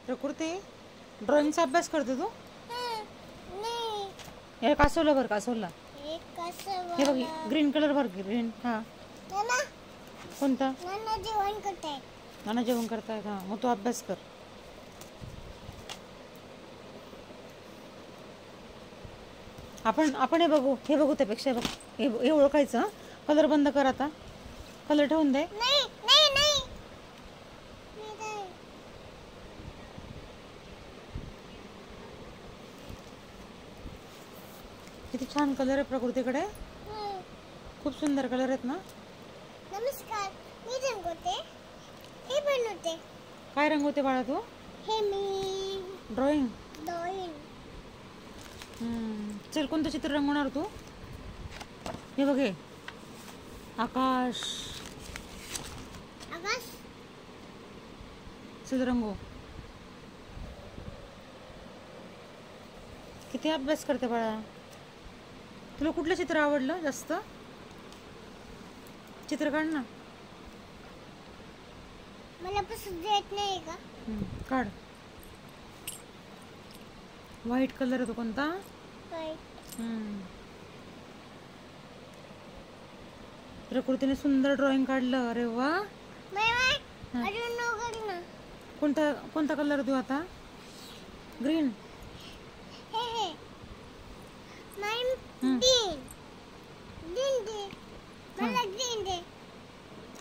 प्रकृती ड्रॉइंगचा अभ्यास करते तू? नाही. हे कासवला भर, कासवला. एक कसं हे बघ, ग्रीन कलर भर, ग्रीन. हा नाना कोणता? नाना जेवण करताय. नाना जेवण करताय का? मग तू अभ्यास कर. आपण हे बघू, हे बघू. त्यापेक्षा बघ, हे ओळखायचं. कलर बंद कर आता. कलर ठेवून दे. नाही नाही नाही. किती छान कलर आहे प्रकृतीकडे. खूप सुंदर कलर आहेत ना. नमस्कार, मी रंगवते. हे बनवते. काय रंगवते बाळा तू? हे मी ड्रॉइंग. ड्रॉइंग. चल, कोणतं चित्र रंगवणार तू? हे बघ, हे आकाश. आकाश. चल रंगव. किती अभ्यास करते बाळा. तुला कुठलं चित्र आवडलं जास्त? चित्र काढ ना. मला पसंत येत नाही का? काढ. व्हाईट कलर आहे तो कोणता? प्रकृतीने सुंदर ड्रॉइंग काढलं. अरे वा. कोणता कलर देऊ आता? ग्रीन.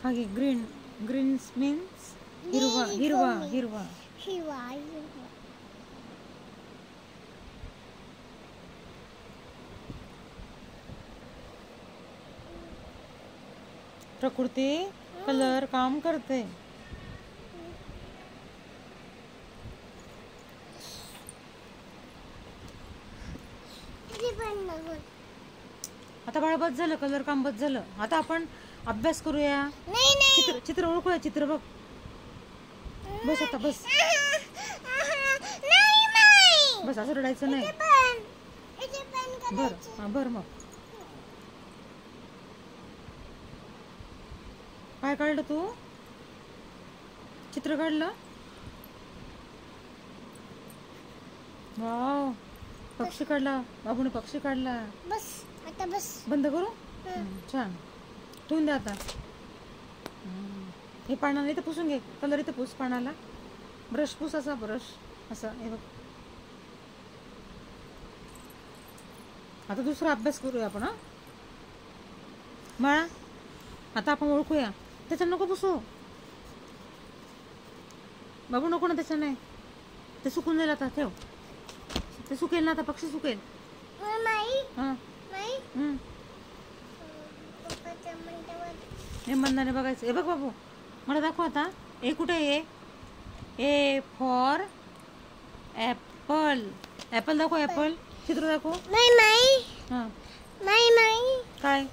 हा घे ग्रीन. ग्रीन मीन्स हिरवा. हिरवा हिरवा. प्रकृती कलर काम करते. आता बाळा बस झालं, कलर काम बस झालं. आता आपण अभ्यास करूया. चित्र ओळखूया. चित्र बघ. बस आता बस. बस, असं रडायचं नाही. भर मग. काय काढलं तू? चित्र काढलं? वाव, पक्षी काढला. बाबूने पक्षी काढला. बस आता बस. बंद करू. छान. ठेवून दे आता. हे पानाला इथं पुसून घे. कलर इथं पुस पानाला. ब्रश पुस. असा ब्रश असा. हे बघ. आता दुसरा अभ्यास करूया आपण. हा बाळा, आता आपण ओळखूया. त्याच्या नको पुसू बाबू, नको ना त्याच्या. नाही, ते सुकून जाईल आता. ठेव. ते सुकेल ना आता. पक्षी सुकेल. हे मंदाने बघायचं. हे बघ बाबू, मला दाखव आता. ए कुठे आहे? A for apple. ऍपल दाखव. ऍपल चित्र दाखव. नाही. हा नाही. काय?